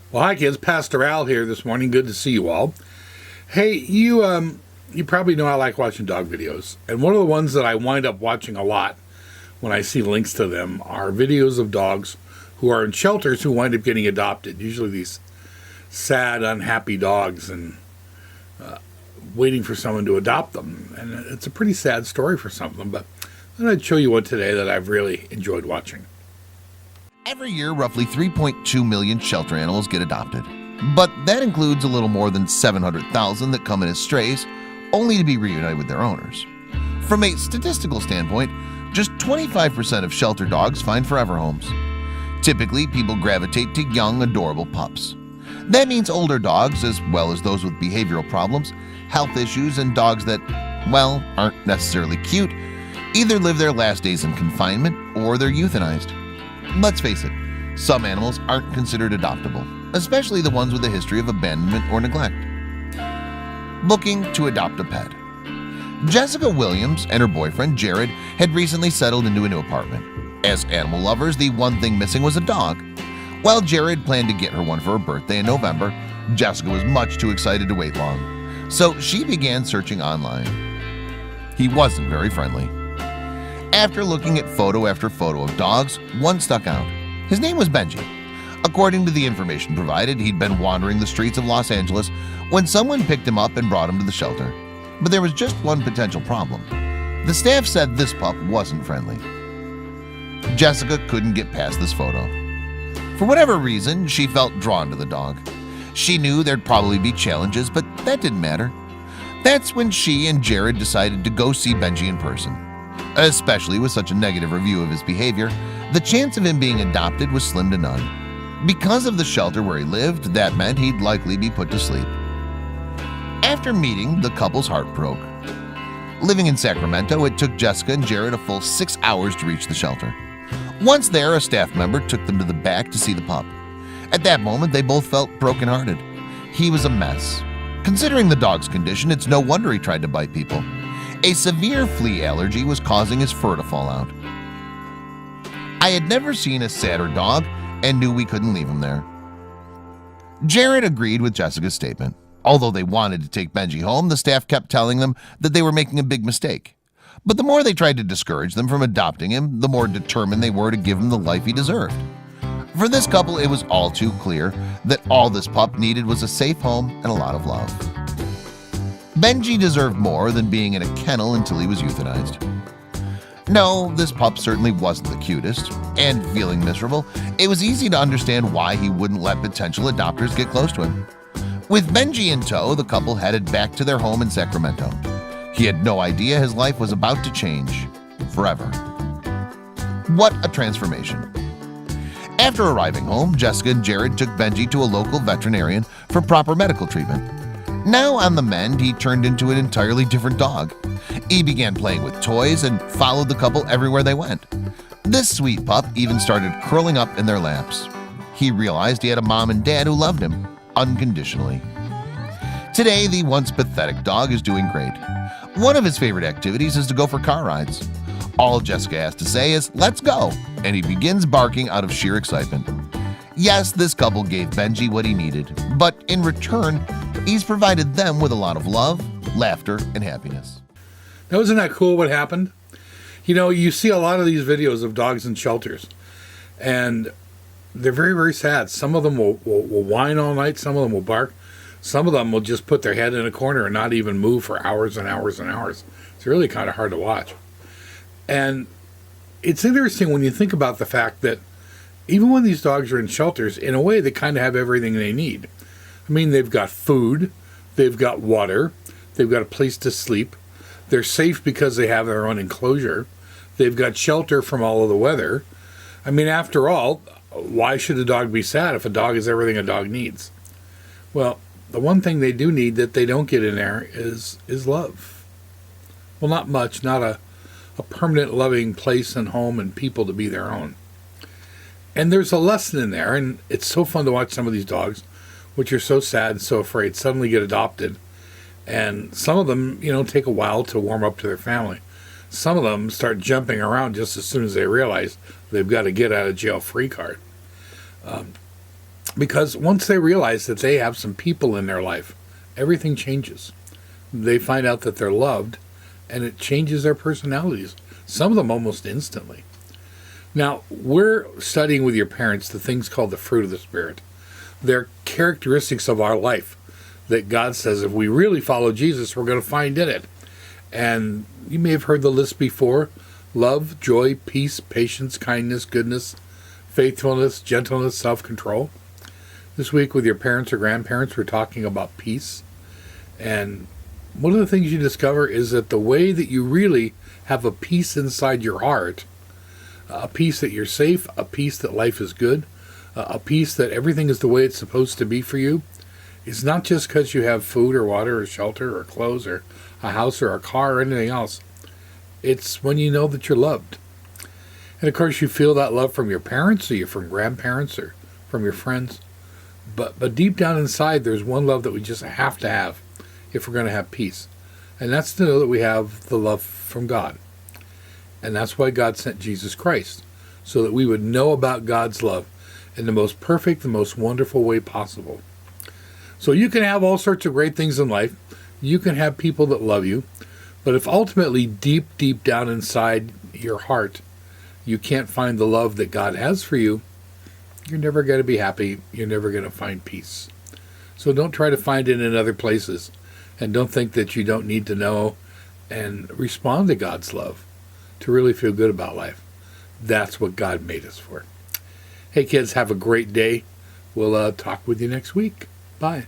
Well, hi kids, Pastor Al here this morning. Good to see you all. Hey, you probably know I like watching dog videos, and one of the ones that I wind up watching a lot when I see links to them are videos of dogs who are in shelters who wind up getting adopted. Usually these sad, unhappy dogs, and waiting for someone to adopt them. And it's a pretty sad story for some of them, but I'm going to show you one today that I've really enjoyed watching. Every year, roughly 3.2 million shelter animals get adopted, but that includes a little more than 700,000 that come in as strays, only to be reunited with their owners. From a statistical standpoint, just 25% of shelter dogs find forever homes. Typically, people gravitate to young, adorable pups. That means older dogs, as well as those with behavioral problems, health issues, and dogs that, well, aren't necessarily cute, either live their last days in confinement or they're euthanized. Let's face it, some animals aren't considered adoptable, especially the ones with a history of abandonment or neglect. Looking to adopt a pet. Jessica Williams and her boyfriend Jared had recently settled into a new apartment. As animal lovers, the one thing missing was a dog. While Jared planned to get her one for her birthday in November, Jessica was much too excited to wait long, so she began searching online. He wasn't very friendly. After looking at photo after photo of dogs, one stuck out. His name was Benji. According to the information provided, he'd been wandering the streets of Los Angeles when someone picked him up and brought him to the shelter. But there was just one potential problem. The staff said this pup wasn't friendly. Jessica couldn't get past this photo. For whatever reason, she felt drawn to the dog. She knew there'd probably be challenges, but that didn't matter. That's when she and Jared decided to go see Benji in person. Especially with such a negative review of his behavior, the chance of him being adopted was slim to none. Because of the shelter where he lived, that meant he'd likely be put to sleep. After meeting, the couple's heart broke. Living in Sacramento, it took Jessica and Jared a full 6 hours to reach the shelter. Once there, a staff member took them to the back to see the pup. At that moment, they both felt brokenhearted. He was a mess. Considering the dog's condition, it's no wonder he tried to bite people. A severe flea allergy was causing his fur to fall out. I had never seen a sadder dog and knew we couldn't leave him there. Jared agreed with Jessica's statement. Although they wanted to take Benji home, the staff kept telling them that they were making a big mistake. But the more they tried to discourage them from adopting him, the more determined they were to give him the life he deserved. For this couple, it was all too clear that all this pup needed was a safe home and a lot of love. Benji deserved more than being in a kennel until he was euthanized. No, this pup certainly wasn't the cutest, and feeling miserable, it was easy to understand why he wouldn't let potential adopters get close to him. With Benji in tow, the couple headed back to their home in Sacramento. He had no idea his life was about to change forever. What a transformation. After arriving home, Jessica and Jared took Benji to a local veterinarian for proper medical treatment. Now on the mend, he turned into an entirely different dog. He began playing with toys and followed the couple everywhere they went. This sweet pup even started curling up in their laps. He realized he had a mom and dad who loved him unconditionally. Today, the once pathetic dog is doing great. One of his favorite activities is to go for car rides. All Jessica has to say is, "Let's go," and he begins barking out of sheer excitement. Yes, this couple gave Benji what he needed, but in return, he's provided them with a lot of love, laughter, and happiness. Now, isn't that cool what happened? You know, you see a lot of these videos of dogs in shelters, and they're very, very sad. Some of them will whine all night. Some of them will bark. Some of them will just put their head in a corner and not even move for hours and hours and hours. It's really kind of hard to watch. And it's interesting when you think about the fact that even when these dogs are in shelters, in a way, they kind of have everything they need. I mean, they've got food, they've got water, they've got a place to sleep, they're safe because they have their own enclosure, they've got shelter from all of the weather. I mean, after all, why should a dog be sad if a dog is everything a dog needs? Well, the one thing they do need that they don't get in there is love. Well, not much, not a permanent loving place and home and people to be their own. And there's a lesson in there, and it's so fun to watch some of these dogs, which are so sad and so afraid, suddenly get adopted. And some of them, take a while to warm up to their family. Some of them start jumping around just as soon as they realize they've got a get out of jail free card. Because once they realize that they have some people in their life, everything changes. They find out that they're loved, and it changes their personalities, some of them almost instantly. Now, we're studying with your parents the things called the fruit of the Spirit. They're characteristics of our life that God says if we really follow Jesus, we're going to find in it. And you may have heard the list before: love, joy, peace, patience, kindness, goodness, faithfulness, gentleness, self-control. This week with your parents or grandparents, we're talking about peace. And one of the things you discover is that the way that you really have a peace inside your heart, a peace that you're safe, a peace that life is good, a peace that everything is the way it's supposed to be for you, is not just because you have food or water or shelter or clothes or a house or a car or anything else. It's when you know that you're loved. And of course you feel that love from your parents, or you're from grandparents, or from your friends. But deep down inside, there's one love that we just have to have if we're going to have peace. And that's to know that we have the love from God. And that's why God sent Jesus Christ, so that we would know about God's love in the most perfect, the most wonderful way possible. So you can have all sorts of great things in life. You can have people that love you. But if ultimately, deep down inside your heart, you can't find the love that God has for you, you're never going to be happy. You're never going to find peace. So don't try to find it in other places. And don't think that you don't need to know and respond to God's love to really feel good about life. That's what God made us for. Hey kids, have a great day. We'll talk with you next week. Bye.